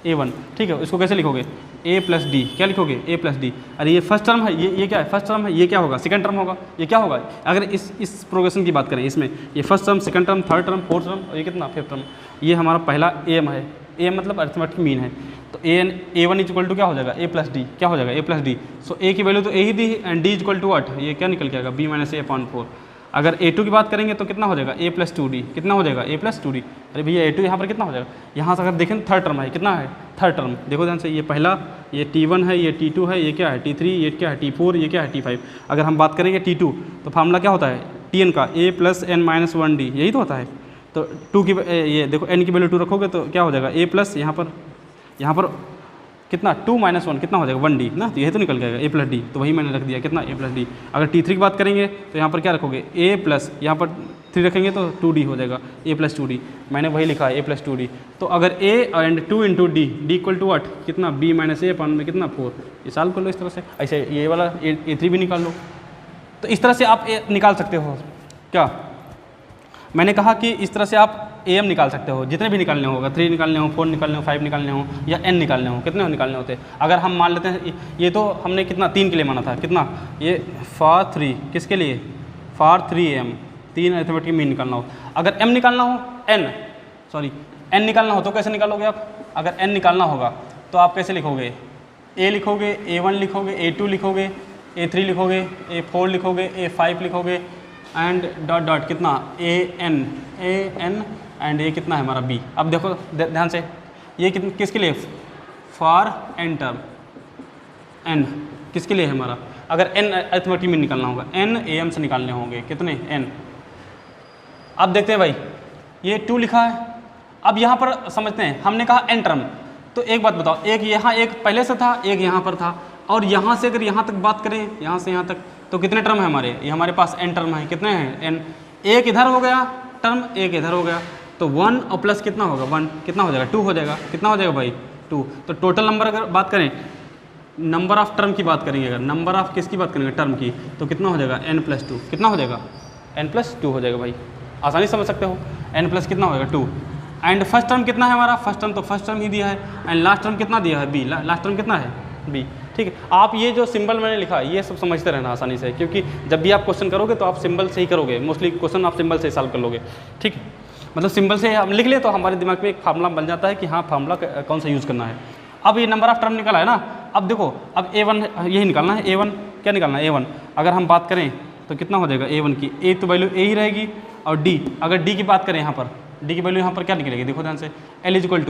A1, ठीक है, इसको कैसे लिखोगे, A प्लस डी, क्या लिखोगे, A प्लस डी। अरे ये फर्स्ट टर्म है, ये क्या है, फर्स्ट टर्म है, ये क्या होगा, सेकंड टर्म होगा, ये क्या होगा। अगर इस प्रोग्रेशन की बात करें, इसमें ये first term, second term, third term, fourth term, और ये कितना, फिफ्थ टर्म। ये हमारा पहला AM है, AM मतलब अरिथमेटिक मीन है। तो A1 इज इक्वल टू क्या हो जाएगा, A प्लस डी, क्या हो जाएगा, A plus d. So A की वैल्यू तो A ही दी है, and D is equal to what, ये क्या निकल के आएगा, B माइनस ए अपॉन 4। अगर A2 की बात करेंगे तो कितना हो जाएगा, A प्लस 2D, कितना हो जाएगा, A प्लस 2D। अरे भैया A2 यहाँ पर कितना हो जाएगा, यहाँ से अगर देखें थर्ड टर्म है, कितना है, थर्ड टर्म, देखो ध्यान से, ये पहला, ये T1 है, ये T2 है, ये क्या है, T3, ये क्या है, T4, ये क्या है, T5। अगर हम बात करेंगे T2, तो फार्मूला क्या होता है, Tn का, A plus n minus 1D, यही तो होता है। तो 2 की ये देखो n की वैल्यू 2 रखोगे तो क्या हो जाएगा, A प्लस यहाँ पर कितना, 2 माइनस 1 कितना हो जाएगा, 1D ना, तो यही तो निकल जाएगा, A प्लस डी। तो वही मैंने रख दिया, कितना, A प्लस डी। अगर T3 की बात करेंगे तो यहाँ पर क्या रखोगे, A प्लस, यहाँ पर 3 रखेंगे तो 2D हो जाएगा, A प्लस 2D। मैंने वही लिखा है, A प्लस 2D। तो अगर A and 2 into D, D equal to what, कितना, B माइनस ए अपॉन में कितना, 4। ये सॉल्व कर लो इस तरह से, ऐसे ये वाला A3 भी निकाल लो। तो इस तरह से आप निकाल सकते हो। क्या मैंने कहा कि इस तरह से आप AM निकाल सकते हो, जितने भी निकालने होगा, 3 निकालने हो, 4 निकालने हो, 5 निकालने हो, या n निकालने हो, कितने निकालने होते हैं। अगर हम मान लेते हैं, ये तो हमने कितना, 3 के लिए माना था, कितना, ये फॉर 3, किसके लिए, फॉर 3M, 3 अरिथमेटिक मीन निकालना हो। अगर m निकालना हो, n निकालना हो तो कैसे निकालोगे आप। अगर n निकालना होगा तो आप कैसे लिखोगे, A लिखोगे, A1 लिखोगे, A2 लिखोगे, A3 लिखोगे, A4 लिखोगे, A5 लिखोगे, एंड डॉट डॉट कितना, AN एंड ये कितना है हमारा B। अब देखो ध्यान से, ये किसके लिए, फॉर n टर्म, n किसके लिए है हमारा। अगर n अरिथमेटिक मीन निकालना होगा, n AM से निकालने होंगे, कितने, n। अब देखते हैं भाई, ये 2 लिखा है, अब यहाँ पर समझते हैं, हमने कहा n टर्म, तो एक बात बताओ, एक यहाँ एक पहले से था, एक यहाँ पर था, और यहाँ से अगर यहाँ तक बात करें, यहाँ से यहाँ तक, तो कितने टर्म है हमारे, ये हमारे पास n टर्म है, कितने हैं n, एक इधर हो गया टर्म, एक इधर हो गया, तो 1 और प्लस कितना होगा 1, कितना हो जाएगा 2 हो जाएगा, कितना हो जाएगा भाई 2। तो टोटल नंबर अगर बात करें, नंबर ऑफ टर्म की बात करेंगे, अगर नंबर ऑफ किसकी बात करेंगे टर्म की, तो कितना हो जाएगा n+2, कितना हो जाएगा n+2 हो जाएगा भाई, आसानी समझ सकते हो, n प्लस कितना होगा 2। एंड फर्स्ट टर्म कितना है हमारा, फर्स्ट टर्म तो फर्स्ट टर्म ही दिया है, एंड लास्ट टर्म कितना दिया है b, लास्ट टर्म कितना है b। ठीक है, आप ये जो सिंबल मैंने लिखा है ये सब समझते रहना आसानी से, क्योंकि जब भी आप क्वेश्चन करोगे तो आप सिंबल से ही करोगे, मोस्टली क्वेश्चन आप सिंबल से सॉल्व कर लोगे। ठीक है, मतलब सिंबल से हम लिख ले तो हमारे दिमाग में एक फार्मूला बन जाता है कि हाँ फार्मूला कौन सा यूज़ करना है। अब ये नंबर ऑफ टर्म निकला है ना, अब देखो अब a1 यही निकालना है, a1 क्या निकालना है a1, अगर हम बात करें तो कितना हो जाएगा a1 की, a तो वैल्यू a ही रहेगी, और d अगर d की बात करें यहाँ पर, d की वैल्यू यहाँ पर क्या निकलेगी, देखो ध्यान से, l इक्वल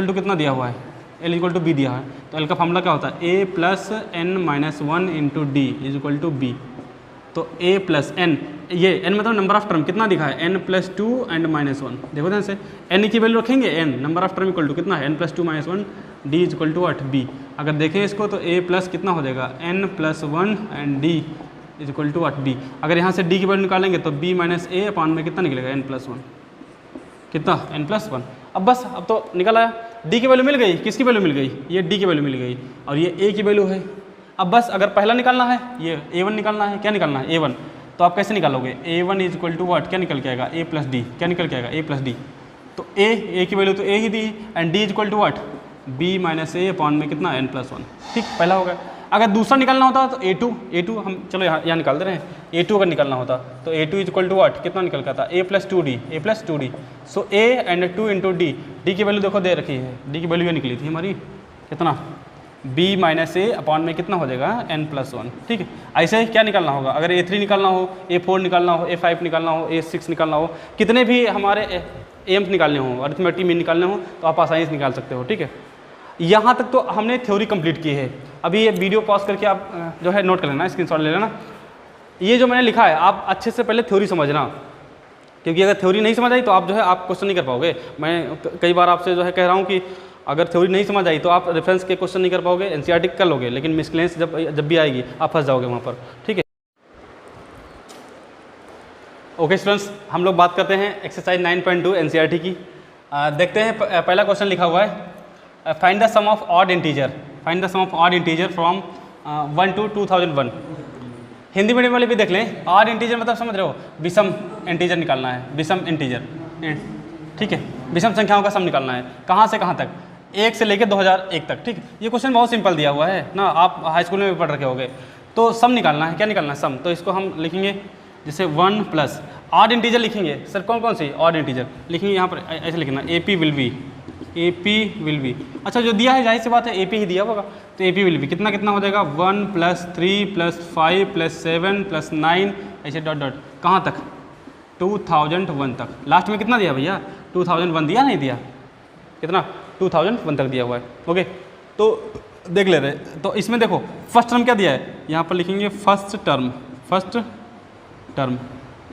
टू कितना दिया हुआ है, l इक्वल टू b दिया है, तो l का फॉर्मूला क्या होता है a plus n-1 into d is equal to b। तो a प्लस n, ये n मतलब नंबर ऑफ टर्म कितना दिखा है n+2 एंड -1, देखो ध्यान से n की वैल्यू रखेंगे, n number of term equal to कितना है n+2 -1 d is equal to 8b। अगर देखें इसको तो a प्लस कितना हो जाएगा n+1 and d is equal to 8b। अगर यहाँ से d की वैल्यू निकालेंगे तो b माइनस a अपान में कितना निकलेगा n+1, कितना n+1। अब बस अब तो निकल आया, d की वैल्यू मिल गई, किसकी वैल्यू मिल गई, ये d की वैल्यू मिल गई, और ये a की वैल्यू है। अब बस अगर पहला निकालना है, ये a1 निकालना है, क्या निकालना है a1, तो आप कैसे निकालोगे a1 is equal to what, क्या निकल के आएगा a प्लस डी, क्या निकल के आएगा a plus d. So a की वैल्यू तो a ही दी, and d is equal to what b minus a upon में कितना n+1। ठीक, पहला होगा। अगर दूसरा निकालना होता तो a2 हम चलो यहाँ निकाल दे रहे हैं, a2 अगर निकालना होता तो a2 is equal to what कितना निकल का था a+2d। So a and 2 into D, D की वैल्यू देखो दे रखी है, डी की वैल्यू ये निकली थी हमारी कितना b माइनस a अपॉन में कितना हो जाएगा n+1। ठीक है, ऐसे ही क्या निकालना होगा, अगर a3 निकालना हो, a4 निकालना हो, a5 निकालना हो, a6 निकालना हो, कितने भी हमारे एम्स निकालने हो, अरिथमेटिक मीन निकालने हो, तो आप आसानी से निकाल सकते हो। ठीक है, यहाँ तक तो हमने थ्योरी कंप्लीट की है। अभी ये वीडियो पॉज करके आप जो है नोट कर लेना, स्क्रीनशॉट ले लेना। ये जो मैंने लिखा है आप अच्छे से पहले थ्योरी समझना, क्योंकि अगर थ्योरी नहीं समझ आई तो आप जो है आप क्वेश्चन नहीं कर पाओगे। मैं कई बार आपसे जो है कह रहा हूँ कि अगर थ्योरी नहीं समझ आई तो आप रेफरेंस के क्वेश्चन नहीं कर पाओगे, एनसीईआरटी कर लोगे, लेकिन मिसलेनियस जब भी आएगी आप फंस जाओगे वहाँ पर। ठीक है, ओके स्टूडेंट्स, हम लोग बात करते हैं एक्सरसाइज 9.2 एनसीईआरटी की। देखते हैं पहला क्वेश्चन लिखा हुआ है, find the sum of odd integer from 1 to 2001। Hindi medium वाले भी देख लें, ऑड इंटीजर मतलब समझ रहे हो, विषम इंटीजर निकालना है, विषम इंटीजर। ठीक है, विषम संख्याओं का सम निकालना है, कहाँ से कहाँ तक, 1 से लेकर 2001 तक। ठीक है, ये क्वेश्चन बहुत सिंपल दिया हुआ है ना, आप हाई स्कूल में भी पढ़ रखे होगे। तो सम निकालना है, क्या निकालना है सम, तो इसको हम लिखेंगे जैसे 1 प्लस ऑड इंटीजर लिखेंगे। सर कौन कौन सी ऑड इंटीजर लिखेंगे, यहाँ पर ऐसे लिखना AP विल बी। अच्छा जो दिया है जाहिर सी बात है AP ही दिया होगा, तो AP विल बी कितना कितना हो जाएगा 1 + 3 + 5 + 7 + 9 ऐसे डॉट डॉट कहाँ तक 2001 तक। लास्ट में कितना दिया भैया 2001 दिया, नहीं दिया, कितना 2001 तक दिया हुआ है। ओके, तो देख ले रहे, तो इसमें देखो फर्स्ट टर्म क्या दिया है, यहाँ पर लिखेंगे फर्स्ट टर्म,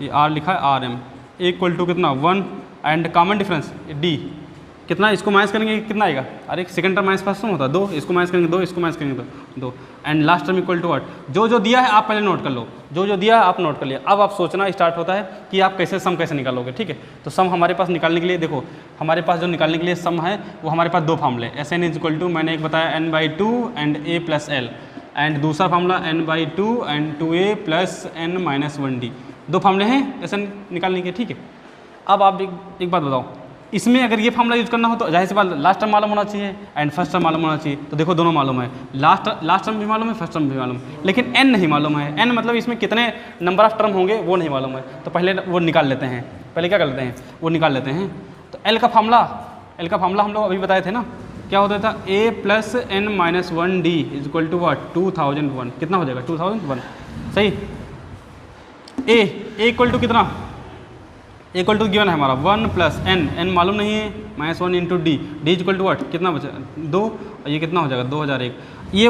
ये R लिखा है RM इक्वल टू कितना 1 एंड कॉमन डिफरेंस D कितना, इसको माइनस करेंगे कितना आएगा, अरे second term minus first term होता है 2, इसको माइनस करेंगे 2, इसको माइनस करेंगे 2 and last term equal to what, जो दिया है आप पहले नोट कर लो, जो दिया है आप नोट कर लिया। अब आप सोचना स्टार्ट होता है कि आप कैसे सम कैसे निकालोगे। ठीक है, तो सम हमारे पास निकालने के लिए देखो, हमारे पास जो निकालने के लिए सम है वो हमारे पास दो फार्मूले, SN इज इक्वल टू मैंने एक बताया n/2 and a + l, and दूसरा formula n/2 and 2a + n-1d। दो फार्मूले हैं SN निकालने के। ठीक है, अब आप एक बात बताओ, इसमें अगर ये फार्मूला यूज़ करना हो तो जाहिर सी बात लास्ट टर्म मालूम होना चाहिए एंड फर्स्ट टर्म मालूम होना चाहिए। तो देखो दोनों मालूम है, लास्ट टर्म भी मालूम है, फर्स्ट टर्म भी मालूम, लेकिन n नहीं मालूम है। n मतलब इसमें कितने नंबर ऑफ टर्म होंगे वो नहीं मालूम है, तो पहले वो निकाल लेते हैं। पहले क्या कर लेते हैं, वो निकाल लेते हैं। तो l का फार्मूला हम लोग अभी बताए थे ना, क्या होता था a + n-1d is equal to what 2001, कितना हो जाएगा 2001, सही। a इक्वल टू कितना, इक्वल टू गिवन है हमारा 1 + n मालूम नहीं है -1 into d is equal to what कितना बचा 2, और ये कितना हो जाएगा 2001। ये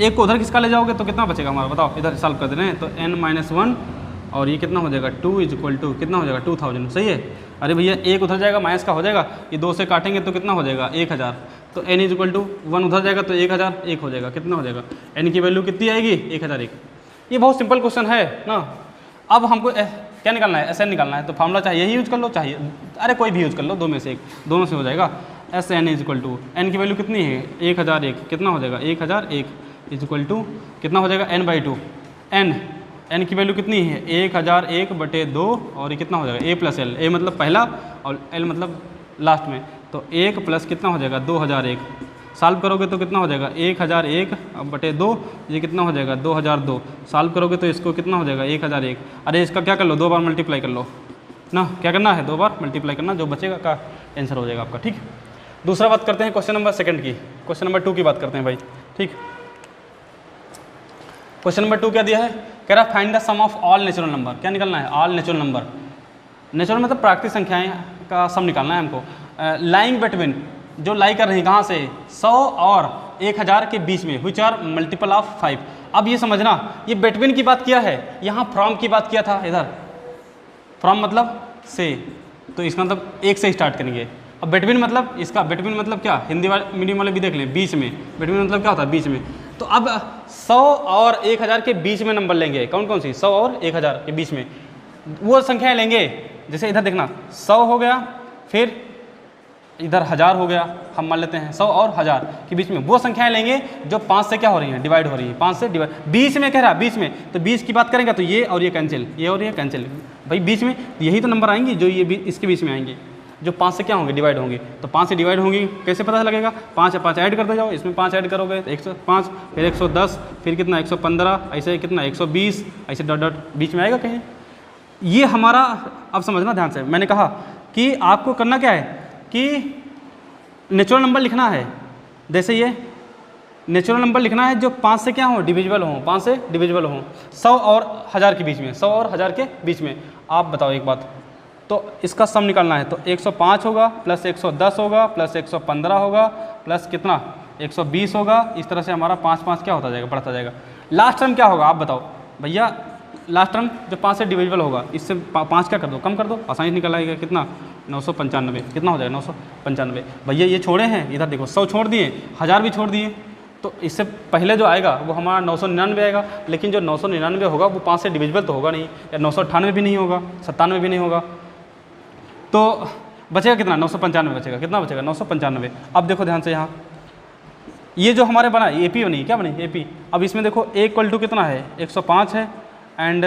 एक को उधर किसका ले जाओगे तो कितना बचेगा हमारा, बताओ, इधर सॉल्व कर दे रहे हैं तो n-1 और ये कितना हो जाएगा 2 इज इक्वल टू कितना हो जाएगा 2000, सही है। अरे भैया एक उधर जाएगा माइनस का हो जाएगा, ये 2 से काटेंगे तो कितना हो जाएगा 1000, तो n इज इक्वल टू 1 उधर जाएगा तो 1000 1 हो जाएगा, कितना हो जाएगा n की वैल्यू कितनी आएगी 1001। ये बहुत सिंपल क्वेश्चन है ना। अब हमको क्या निकालना है, SN निकालना है, तो फार्मूला चाहिए यही यूज कर लो, चाहिए अरे कोई भी यूज कर लो, दो में से एक, दोनों से हो जाएगा। SN is equal to n की वैल्यू कितनी है 1001, कितना हो जाएगा 1001 इज इक्वल टू कितना हो जाएगा n/2, n की वैल्यू कितनी है 1001/2 और ये कितना हो जाएगा a प्लस l, a मतलब पहला और l मतलब लास्ट में, तो 1 प्लस कितना हो जाएगा 2001, सॉल्व करोगे तो कितना हो जाएगा 1001/2, ये कितना हो जाएगा 2002, सॉल्व करोगे तो इसको कितना हो जाएगा 1001। अरे इसका क्या कर लो 2 बार मल्टीप्लाई कर लो ना, क्या करना है 2 बार मल्टीप्लाई करना, जो बचेगा का आंसर हो जाएगा आपका, ठीक। दूसरा बात करते हैं क्वेश्चन नंबर 2 की, क्वेश्चन नंबर 2 की बात करते हैं भाई, ठीक। क्वेश्चन नंबर 2 क्या दिया है, कह रहा find the sum of all natural number, क्या निकालना है ऑल नेचुरल नंबर, नेचुरल मतलब प्राकृतिक संख्याएं का सम निकालना है हमको, लाइंग बिटवीन जो लाई कर रही हैं कहाँ से 100 और 1000 के बीच में, विच आर मल्टीपल ऑफ 5। अब ये समझना ये बिटवीन की बात किया है, यहाँ फ्रॉम की बात किया था, इधर फ्रॉम मतलब से, तो इसका मतलब 1 से स्टार्ट करेंगे। अब बिटवीन मतलब इसका बिटवीन मतलब क्या, हिंदी वाले मीडियम वाले भी देख लें, बीच में, बिटवीन मतलब क्या होता है बीच में। तो अब 100 और 1000 के बीच में नंबर लेंगे, कौन कौन सी 100 और 1000 के बीच में वो संख्याएं लेंगे। जैसे इधर देखना 100 हो गया, फिर इधर 1000 हो गया, हम मान लेते हैं 100 और 1000 के बीच में वो संख्याएं लेंगे जो 5 से क्या हो रही हैं डिवाइड हो रही हैं, 5 से डिवाइड, बीच में कह रहा है बीच में, तो 20 की बात करेंगे तो ये और ये कैंसिल, ये और ये कैंसिल, भाई बीच में यही तो नंबर आएंगे जो ये इसके बीच में आएंगे, जो 5 से क्या होंगे डिवाइड होंगे, तो 5 से डिवाइड होंगी कैसे पता लगेगा, 5 5 ऐड करते जाओ, इसमें 5 ऐड करोगे तो 105, फिर 110, फिर कितना 115, ऐसे कितना 120, ऐसे डॉट डॉट बीच में आएगा कहीं। ये हमारा, अब समझना ध्यान से, मैंने कहा कि आपको करना क्या है कि नेचुरल नंबर लिखना है, जैसे ये नेचुरल नंबर लिखना है जो 5 से क्या हो डिविजिबल हो, 5 से डिविजिबल हो, 100 और 1000 के बीच में, 100 और 1000 के बीच में। आप बताओ एक बात, तो इसका सम निकालना है तो 105 होगा प्लस 110 होगा प्लस 115 होगा प्लस कितना 120 होगा, इस तरह से हमारा 5 5 क्या होता जाएगा बढ़ता जाएगा। लास्ट टर्म क्या होगा आप बताओ भैया, लास्ट टर्म जो 5 से डिविजिबल होगा, इससे 5 क्या कर दो कम कर दो, आसानी से निकल आएगा, कितना 995, कितना हो जाएगा 995। भैया ये छोड़े हैं, इधर देखो 100 छोड़ दिए, 1000 भी छोड़ दिए, तो इससे पहले जो आएगा वो हमारा 999 आएगा, लेकिन जो 999 होगा वो 5 से डिविजिबल तो होगा नहीं, या 998 भी नहीं होगा, 97 भी नहीं होगा, तो बचेगा कितना 995 बचेगा, कितना बचेगा 995। अब देखो ध्यान से यहाँ ये जो हमारे बना AP बनी, क्या बनी AP। अब इसमें देखो A इक्वल टू कितना है 105 है, and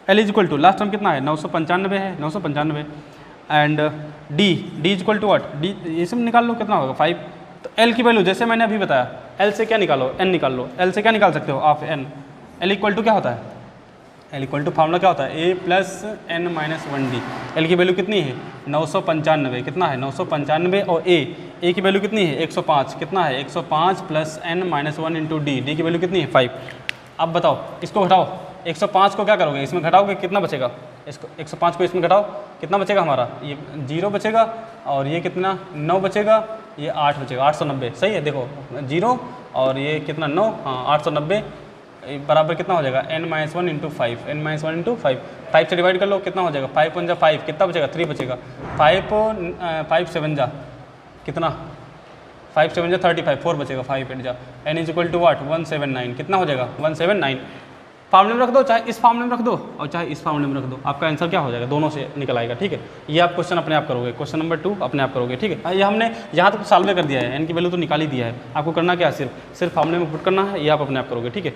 L is equal to last term कितना है 995 है, 995, and D is equal to what, D ये सब निकाल लो कितना होगा 5। तो L की वैल्यू जैसे मैंने अभी बताया, L से क्या निकालो N निकाल लो, L से क्या निकाल सकते हो आप N। L इक्वल टू क्या होता है, L इक्वल टू फार्मूला क्या होता है A plus N minus 1D। L की वैल्यू कितनी है 995, कितना है 995, और A की वैल्यू कितनी है 105, कितना है 105 plus N minus 1 into D की वैल्यू कितनी है 5। अब बताओ इसको घटाओ, 105 को क्या करोगे इसमें घटाओगे कितना बचेगा, इसको 105 को इसमें घटाओ कितना बचेगा हमारा, ये 0 बचेगा, और ये कितना 9 बचेगा, ये 8 बचेगा, 890, सही है। देखो 0 और ये कितना 9, हाँ 890 बराबर कितना हो जाएगा n minus 1 into 5, n minus 1 into 5, 5 से डिवाइड कर लो कितना हो जाएगा 5 1 5, कितना बचेगा 3 बचेगा, 5 7 जा कितना 5 7 जा 35, 4 बचेगा, 5 8 जा, n इज इक्वल टू वाट 179, कितना हो जाएगा 179। फार्मूले में रख दो, चाहे इस फार्मूले में रख दो और चाहे इस फार्मूले में रख दो, आपका आंसर क्या हो जाएगा दोनों से निकल आएगा, ठीक है। ये आप क्वेश्चन अपने आप करोगे, क्वेश्चन नंबर 2 अपने आप करोगे, ठीक है। ये हमने यहाँ तक सॉल्व कर दिया है, n की वैल्यू तो निकाल ही दिया है, आपको करना क्या है सिर्फ फार्मूले में पुट करना है, ये आप अपने आप करोगे, ठीक है।